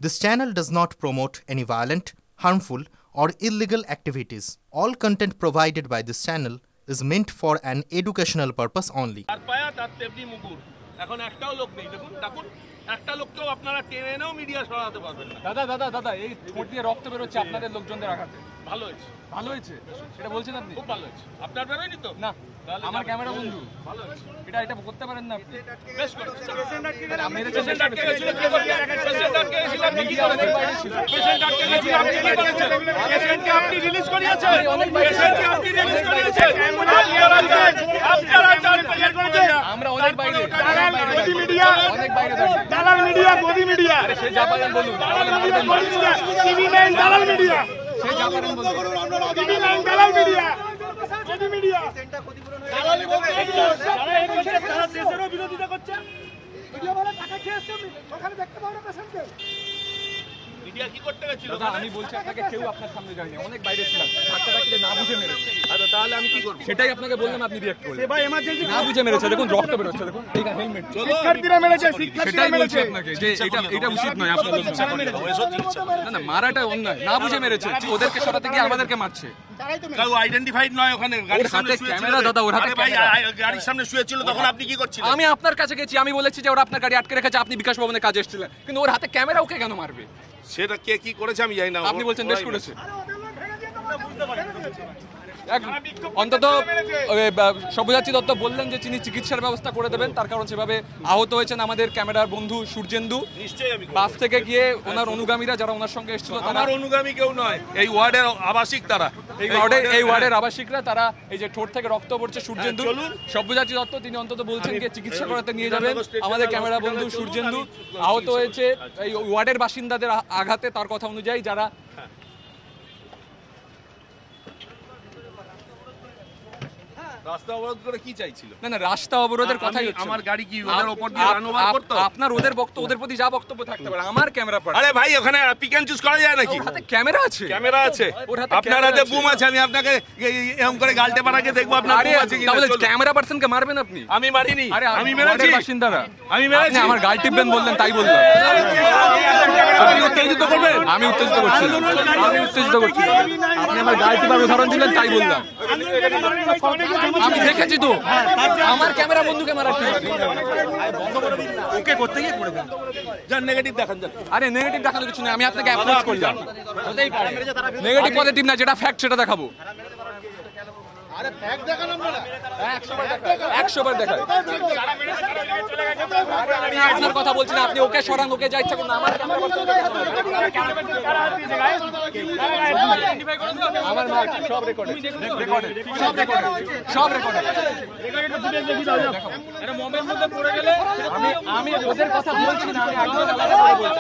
This channel does not promote any violent, harmful, or illegal activities. All content provided by this channel is meant for an educational purpose only. এখন একটাও লোক নেই, দেখুন দেখুন একটা লোককেও আপনারা টেনে এনেও মিডিয়া সরাতে পারবেন না। দাদা এই ঠোঁট দিয়ে রক্ত বের হচ্ছে আপনাদের লোকজনদের আঘাতে। ভালো হয়েছে এটা বলছেন আপনি? খুব ভালো হয়েছে। আপনার বেরোয়নি তো? না, আমার ক্যামেরা বন্ধু। ভালো হয়েছে। এটা করতে পারেন না আপনি? বেশ করেছেন। পেশেন্ট আটকে গেছিল, পেশেন্ট আটকে গেছিল, আপনি কি করেছেন? পেশেন্ট আটকে গেছিল, আপনি কি করেছেন? পেশেন্টকে আপনি রিলিজ করিয়েছেন, পেশেন্টকে আপনি রিলিজ করিয়েছেন। আপনারা চান পেশেন্ট করেছেন, আমরা অনেক বাইরে, গদি মিডিয়া, অনেক বাইরে দালাল মিডিয়া, গদি মিডিয়া, আরে সে যা পারেন বলুন, টিভি 9 দালাল মিডিয়া, সে যা পারেন বলুন, টিভি 9 দালাল মিডিয়া, গদি মিডিয়া, পেশেন্টটা ক্ষতিপূরণ দালালি বলতে যারা এই পেশেন্ট তারা দেশেরও বিরোধিতা করছে। মিডিয়া বলে টাকা খেয়েছে, ওখানে দেখতে পাও না পেশেন্টকে। মিডিয়া কি করতে গেছিল? দাদা আমি বলছি আপনাকে, কেউ আপনার সামনে যায়নি, অনেক বাইরে ছিলাম, ধাক্কাটাকে না বুঝে মেরেছে। আচ্ছা তাহলে আমি কি করব? সেটাই আপনাকে বললাম, আপনি রিঅ্যাক্ট করুন। সেবা এমার্জেন্সি না বুঝে মেরেছে, দেখুন রক্ত বের হচ্ছে, দেখুন এই হেলমেট শিক্ষার্থীরা মেরেছে, শিক্ষার্থীরা মেরেছে আপনাকে, যে এটা উচিত নয় আপনার লোক না মারাটা অন্যায়, না বুঝে মেরেছে, ওদেরকে সরাতে গিয়ে আমাদেরকে মারছে। কেউ আইডেন্টিফাইড নয় ওখানে, গাড়ির সামনে ক্যামেরা, দাদা ওর হাতে ক্যামেরা, গাড়ির সামনে শুয়ে ছিল, তখন আপনি কি করছিলেন? আমি আপনার কাছে গেছি, আমি বলেছি যে ওরা আপনার গাড়ি আটকে রেখেছে, আপনি বিকাশ ভবনের কাজে এসেছিলেন, কিন্তু ওর হাতে ক্যামেরা, ওকে কেন মারবে? সেটা কে কি করেছে আমি জানি না, আপনি বলছেন দেশ করেছে। অন্তত সব্যসাচী দত্ত বললেন যে তিনি চিকিৎসার ব্যবস্থা করে দেবেন, তার কারণ সেভাবে আহত হয়েছেন আমাদের ক্যামেরার বন্ধু সূর্যেন্দু। বাস থেকে গিয়ে ওনার অনুগামীরা যারা ওনার সঙ্গে এসেছিল, আমার অনুগামী কেউ নয়, এই ওয়ার্ডের আবাসিক, তারা এই ওয়ার্ডের আবাসিকরা, তারা এই যে ঠোঁট থেকে রক্ত পড়ছে সূর্যেন্দু, সব্যসাচী দত্ত তিনি অন্তত বলছেন যে চিকিৎসা করাতে নিয়ে যাবেন। আমাদের ক্যামেরা বন্ধু সূর্যেন্দু আহত হয়েছে এই ওয়ার্ডের বাসিন্দাদের আঘাতে, তার কথা অনুযায়ী যারা রাস্তা অবরোধ করে কি চাইছিল? না রাস্তা অবরোধের কথাই হচ্ছে, আমার গাড়ি কি ওদের উপর দিয়ে রানওভার করতে? আপনার ওদের বক্তব্য, ওদের প্রতি যা বক্তব্য থাকতে পারে, আমার ক্যামেরা পড়ে। আরে ভাই ওখানে পিক এন্ড চুজ করা যায় নাকি? হাতে ক্যামেরা আছে, ক্যামেরা আছে, আপনার হাতে বুম আছে, আমি আপনাকে এরকম করে গালতে পারাকে দেখবো আপনার বুম আছে কিনা। তাহলে ক্যামেরা পারসনকে মারবেন আপনি? আমি মারিনি, আমি মেরেছি বাসিন্দারা, আমি মেরেছি, আমার গাল টিপবেন বললেন তাই বললাম। আপনি উত্তেজিত করবেন? আমি উত্তেজিত করছি, আমি উত্তেজিত করছি, আপনি আমার গাল টিপার উদাহরণ দিলেন তাই বললাম। আমি দেখেছি তো, আমার ক্যামেরা বন্ধুকে মারা ওকে করতে গিয়ে করে দেন, যান নেগেটিভ দেখান। আরে নেগেটিভ দেখানো কিছু নেই, আমি আপনাকে অ্যাপ্রোচ করলাম, নেগেটিভ পজিটিভ না, যেটা ফ্যাক্ট সেটা দেখাবো। আরে ফ্যাক্ট দেখান আপনারা, 100 বার দেখান। আমি আপনার কথা বলছি না, আপনি ওকে সরান, ওকে যা ইচ্ছা করুন, আমার ক্যামেরা আমার মার্ক সব রেকর্ড, সব রেকর্ড, সব রেকর্ড। এটা মোমের মধ্যে পড়ে গেলে আমি ওদের কথা বলছি না, আমি একদম